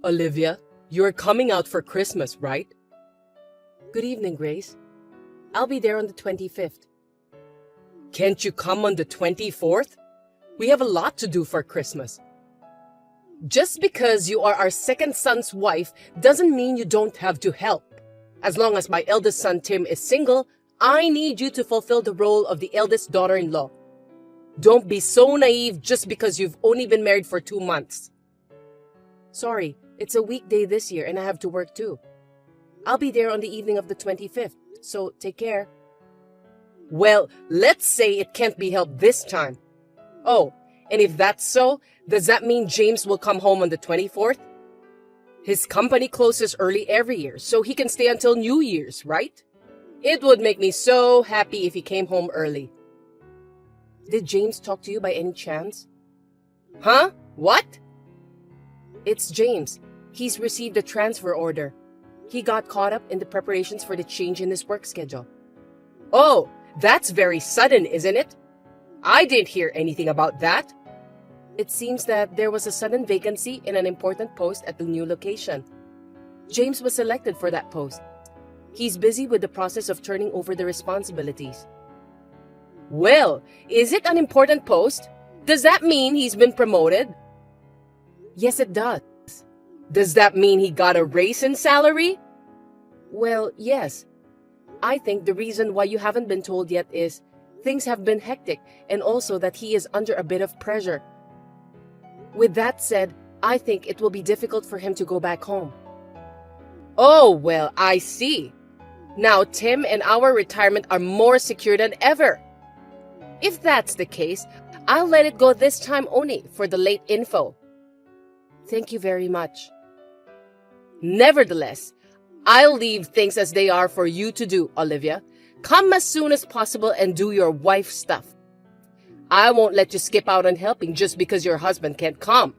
Olivia, you're coming out for Christmas, right? Good evening, Grace. I'll be there on the 25th. Can't you come on the 24th? We have a lot to do for Christmas. Just because you are our second son's wife doesn't mean you don't have to help. As long as my eldest son Tim is single, I need you to fulfill the role of the eldest daughter-in-law. Don't be so naive just because you've only been married for 2 months. Sorry, it's a weekday this year and I have to work too. I'll be there on the evening of the 25th, so take care. Well, let's say it can't be helped this time. Oh, and if that's so, does that mean James will come home on the 24th? His company closes early every year, so he can stay until New Year's, right? It would make me so happy if he came home early. Did James talk to you by any chance? Huh? What? It's James. He's received a transfer order. He got caught up in the preparations for the change in his work schedule. Oh, that's very sudden, isn't it? I didn't hear anything about that. It seems that there was a sudden vacancy in an important post at the new location. James was selected for that post. He's busy with the process of turning over the responsibilities. Well, is it an important post? Does that mean he's been promoted? Yes, it does. Does that mean he got a raise in salary? Well, yes. I think the reason why you haven't been told yet is things have been hectic and also that he is under a bit of pressure. With that said, I think it will be difficult for him to go back home. Oh, well, I see. Now Tim and our retirement are more secure than ever. If that's the case, I'll let it go this time only for the late info. Thank you very much. Nevertheless, I'll leave things as they are for you to do, Olivia. Come as soon as possible and do your wife stuff. I won't let you skip out on helping just because your husband can't come.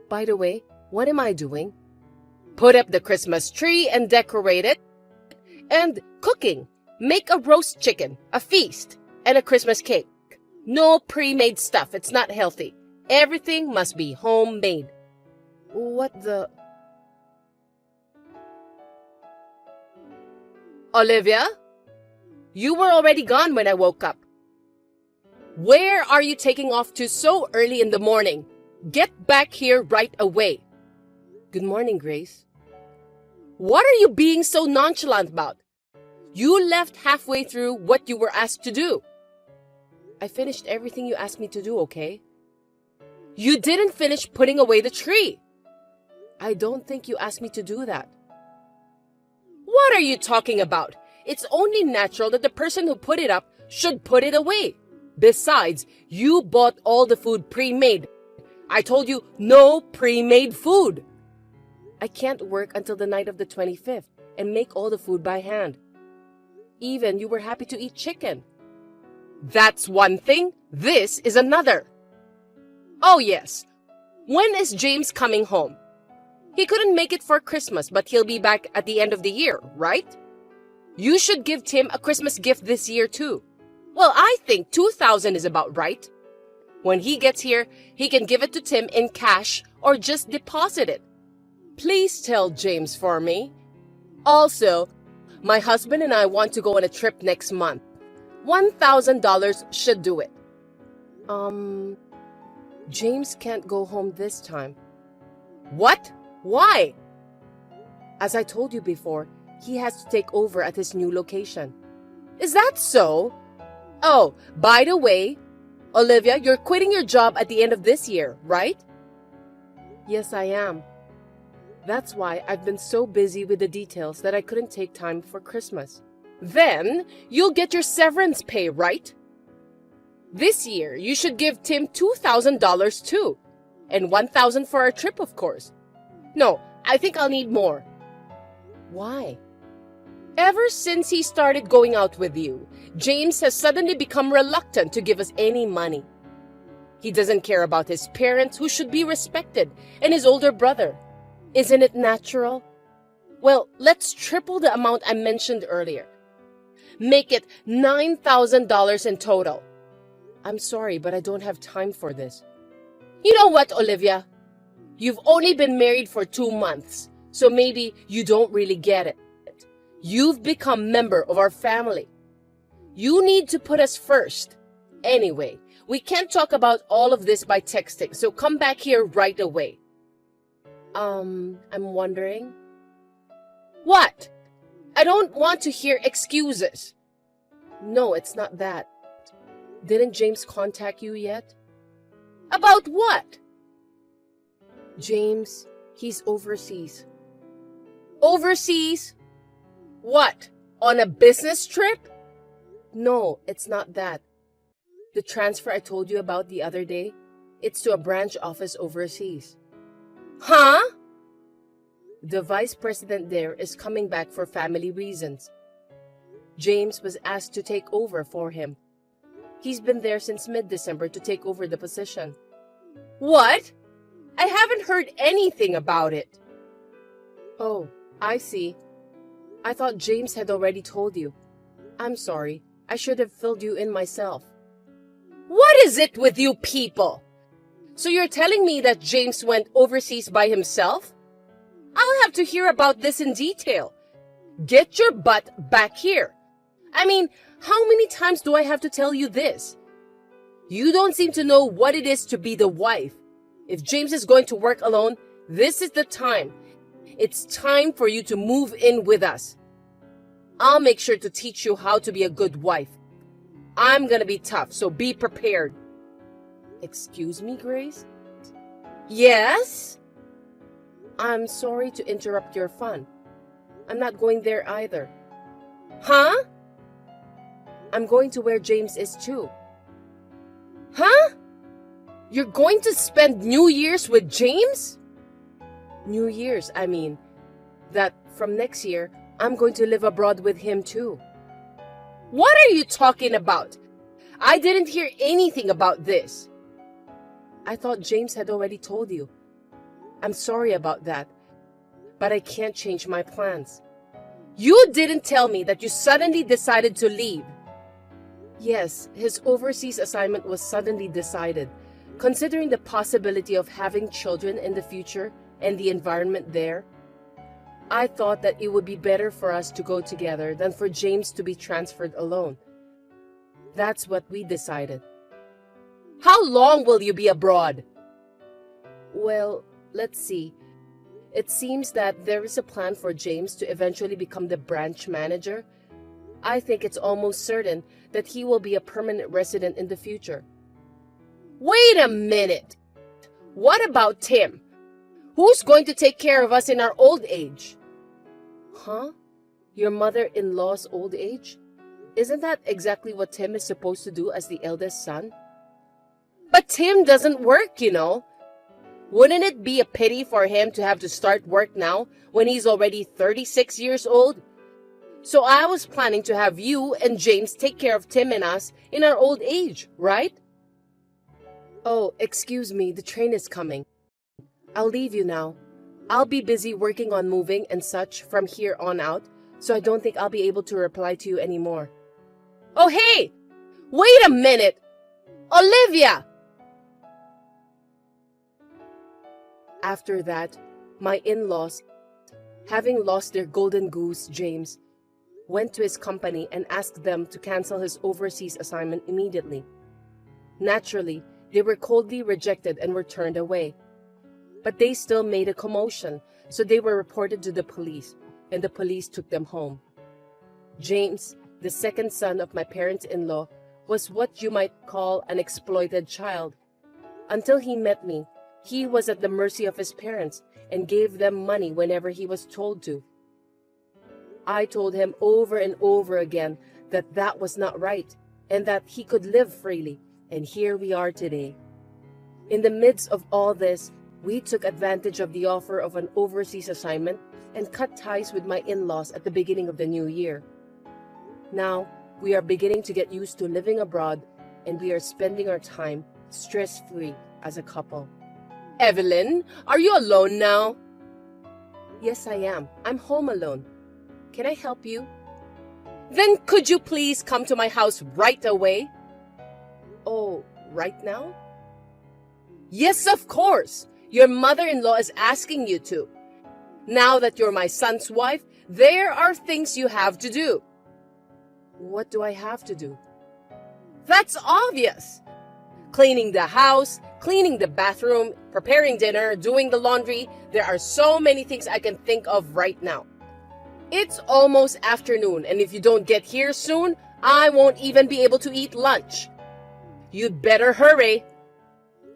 By the way, what am I doing? Put up the Christmas tree and decorate it. And cooking. Make a roast chicken, a feast, and a Christmas cake. No pre-made stuff. It's not healthy. Everything must be homemade. What the... Olivia? You were already gone when I woke up. Where are you taking off to so early in the morning? Get back here right away. Good morning, Grace. What are you being so nonchalant about? You left halfway through what you were asked to do. I finished everything you asked me to do, okay? You didn't finish putting away the tree. I don't think you asked me to do that. What are you talking about? It's only natural that the person who put it up should put it away. Besides, you bought all the food pre-made. I told you no pre-made food. I can't work until the night of the 25th and make all the food by hand. Even you were happy to eat chicken. That's one thing. This is another. Oh yes. When is James coming home? He couldn't make it for Christmas, but he'll be back at the end of the year, right? You should give Tim a Christmas gift this year too. Well, I think $2,000 is about right. When he gets here, he can give it to Tim in cash or just deposit it. Please tell James for me. Also, my husband and I want to go on a trip next month. $1,000 should do it. James can't go home this time. What? Why? As I told you before, he has to take over at his new location. Is that so? Oh, by the way, Olivia, you're quitting your job at the end of this year, right? Yes, I am. That's why I've been so busy with the details that I couldn't take time for Christmas. Then you'll get your severance pay, right? This year, you should give Tim $2,000 too. And $1,000 for our trip, of course. No, I think I'll need more. Why? Ever since he started going out with you, James has suddenly become reluctant to give us any money. He doesn't care about his parents, who should be respected, and his older brother. Isn't it natural? Well, let's triple the amount I mentioned earlier. Make it $9,000 in total. I'm sorry, but I don't have time for this. You know what, Olivia? You've only been married for 2 months, so maybe you don't really get it. You've become member of our family. You need to put us first. Anyway, we can't talk about all of this by texting, so come back here right away. I'm wondering. What? I don't want to hear excuses. No, it's not that. Didn't James contact you yet? About what? James, he's overseas. Overseas? What? On a business trip? No, it's not that. The transfer I told you about the other day, it's to a branch office overseas. Huh? The vice president there is coming back for family reasons. James was asked to take over for him. He's been there since mid-December to take over the position. What? I haven't heard anything about it. Oh, I see. I thought James had already told you. I'm sorry. I should have filled you in myself. What is it with you people? So you're telling me that James went overseas by himself? I'll have to hear about this in detail. Get your butt back here. I mean, how many times do I have to tell you this? You don't seem to know what it is to be the wife. If James is going to work alone, this is the time. It's time for you to move in with us. I'll make sure to teach you how to be a good wife. I'm gonna be tough, so be prepared. Excuse me, Grace? Yes? I'm sorry to interrupt your fun. I'm not going there either. Huh? I'm going to where James is too. Huh? You're going to spend New Year's with James? New Year's, I mean. That from next year, I'm going to live abroad with him too. What are you talking about? I didn't hear anything about this. I thought James had already told you. I'm sorry about that, but I can't change my plans. You didn't tell me that you suddenly decided to leave. Yes, his overseas assignment was suddenly decided, considering the possibility of having children in the future and the environment there. I thought that it would be better for us to go together than for James to be transferred alone. That's what we decided. How long will you be abroad? Well, let's see. It seems that there is a plan for James to eventually become the branch manager. I think it's almost certain that he will be a permanent resident in the future. Wait a minute! What about Tim? Who's going to take care of us in our old age? Huh? Your mother-in-law's old age? Isn't that exactly what Tim is supposed to do as the eldest son? But Tim doesn't work, you know. Wouldn't it be a pity for him to have to start work now when he's already 36 years old? So I was planning to have you and James take care of Tim and us in our old age, right? Oh, excuse me, the train is coming. I'll leave you now. I'll be busy working on moving and such from here on out, so I don't think I'll be able to reply to you anymore. Oh, hey! Wait a minute! Olivia! After that, my in-laws, having lost their golden goose, James, went to his company and asked them to cancel his overseas assignment immediately. Naturally, they were coldly rejected and were turned away. But they still made a commotion, so they were reported to the police, and the police took them home. James, the second son of my parents-in-law, was what you might call an exploited child. Until he met me, he was at the mercy of his parents and gave them money whenever he was told to. I told him over and over again that that was not right and that he could live freely, and here we are today. In the midst of all this, we took advantage of the offer of an overseas assignment and cut ties with my in-laws at the beginning of the new year. Now, we are beginning to get used to living abroad, and we are spending our time stress-free as a couple. Evelyn, are you alone now? Yes, I am. I'm home alone. Can I help you? Then could you please come to my house right away? Oh, right now? Yes, of course. Your mother-in-law is asking you to. Now that you're my son's wife, there are things you have to do. What do I have to do? That's obvious. Cleaning the house, cleaning the bathroom, preparing dinner, doing the laundry. There are so many things I can think of right now. It's almost afternoon, and if you don't get here soon, I won't even be able to eat lunch. You'd better hurry.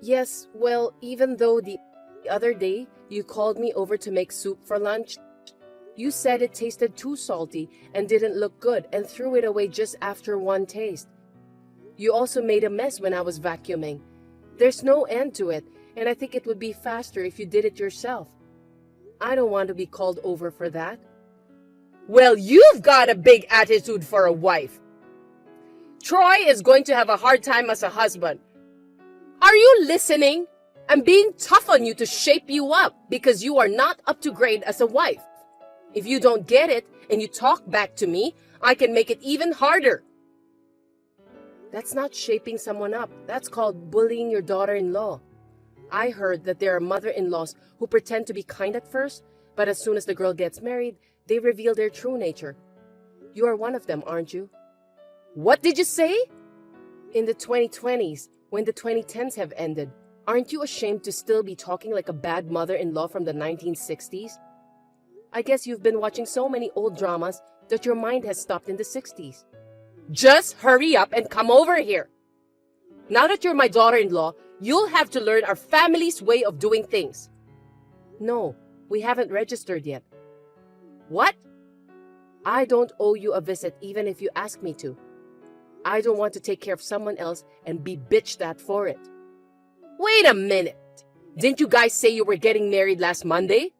Yes, well, even though the other day you called me over to make soup for lunch, you said it tasted too salty and didn't look good and threw it away just after one taste. You also made a mess when I was vacuuming. There's no end to it, and I think it would be faster if you did it yourself. I don't want to be called over for that. Well, you've got a big attitude for a wife. Troy is going to have a hard time as a husband. Are you listening? I'm being tough on you to shape you up because you are not up to grade as a wife. If you don't get it and you talk back to me, I can make it even harder. That's not shaping someone up. That's called bullying your daughter-in-law. I heard that there are mother-in-laws who pretend to be kind at first, but as soon as the girl gets married, they reveal their true nature. You are one of them, aren't you? What did you say? In the 2020s, when the 2010s have ended, aren't you ashamed to still be talking like a bad mother-in-law from the 1960s? I guess you've been watching so many old dramas that your mind has stopped in the 60s. Just hurry up and come over here. Now that you're my daughter-in-law, you'll have to learn our family's way of doing things. No, we haven't registered yet. What? I don't owe you a visit even if you ask me to. I don't want to take care of someone else and be bitched at for it. Wait a minute. Didn't you guys say you were getting married last Monday?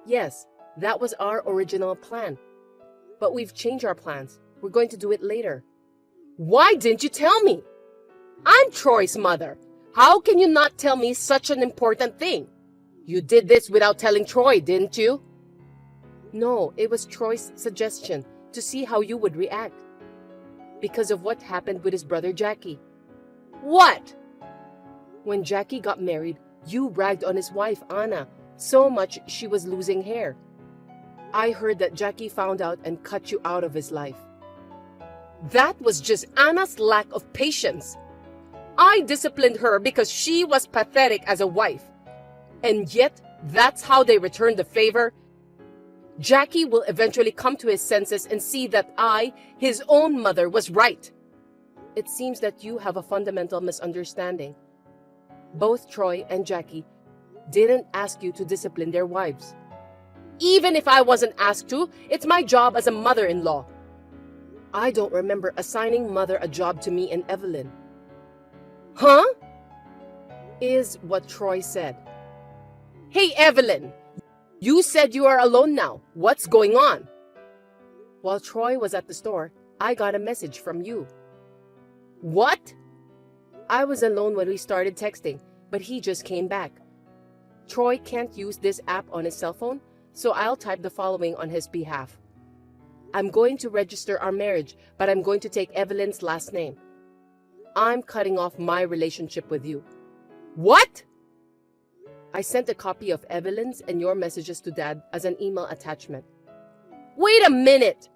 Yes, that was our original plan. But we've changed our plans. We're going to do it later. Why didn't you tell me? I'm Troy's mother. How can you not tell me such an important thing? You did this without telling Troy, didn't you? No, it was Troy's suggestion to see how you would react. Because of what happened with his brother Jackie. What? When Jackie got married, you ragged on his wife, Anna, so much she was losing hair. I heard that Jackie found out and cut you out of his life. That was just Anna's lack of patience. I disciplined her because she was pathetic as a wife. And yet, that's how they returned the favor. Jackie will eventually come to his senses and see that I, his own mother, was right. It seems that you have a fundamental misunderstanding. Both Troy and Jackie didn't ask you to discipline their wives. Even if I wasn't asked to, it's my job as a mother-in-law. I don't remember assigning mother a job to me and Evelyn. Huh? Is what Troy said. Hey, Evelyn, you said you are alone now. What's going on? While Troy was at the store, I got a message from you. What? I was alone when we started texting, but he just came back. Troy can't use this app on his cell phone, so I'll type the following on his behalf. I'm going to register our marriage, but I'm going to take Evelyn's last name. I'm cutting off my relationship with you. What? I sent a copy of Evelyn's and your messages to Dad as an email attachment. Wait a minute!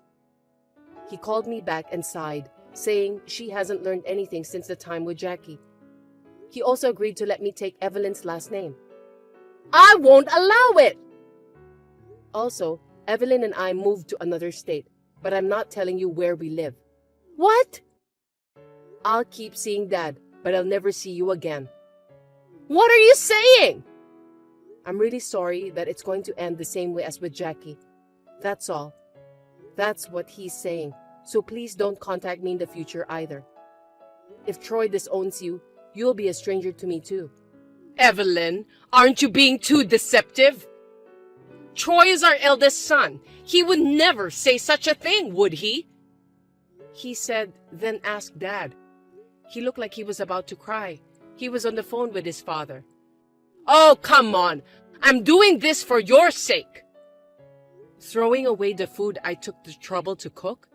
He called me back and sighed, saying she hasn't learned anything since the time with Jackie. He also agreed to let me take Evelyn's last name. I won't allow it! Also, Evelyn and I moved to another state, but I'm not telling you where we live. What? I'll keep seeing Dad, but I'll never see you again. What are you saying? I'm really sorry that it's going to end the same way as with Jackie. That's all. That's what he's saying, so please don't contact me in the future either. If Troy disowns you, you'll be a stranger to me too. Evelyn, aren't you being too deceptive? Troy is our eldest son. He would never say such a thing, would he? He said, then ask Dad. He looked like he was about to cry. He was on the phone with his father. Oh, come on. I'm doing this for your sake. Throwing away the food I took the trouble to cook?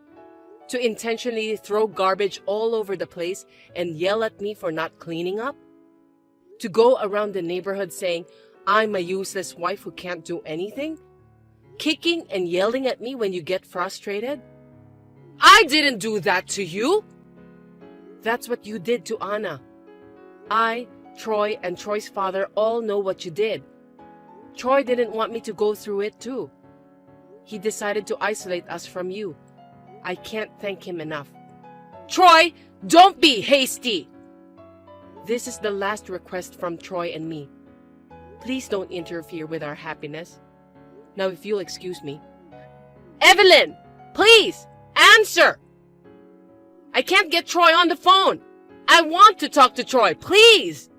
To intentionally throw garbage all over the place and yell at me for not cleaning up? To go around the neighborhood saying, I'm a useless wife who can't do anything? Kicking and yelling at me when you get frustrated? I didn't do that to you! That's what you did to Anna. I, Troy, and Troy's father all know what you did. Troy didn't want me to go through it too. He decided to isolate us from you. I can't thank him enough. Troy, don't be hasty! This is the last request from Troy and me. Please don't interfere with our happiness. Now, if you'll excuse me. Evelyn, please, answer! I can't get Troy on the phone. I want to talk to Troy, please.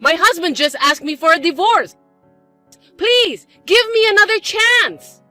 My husband just asked me for a divorce. Please, give me another chance.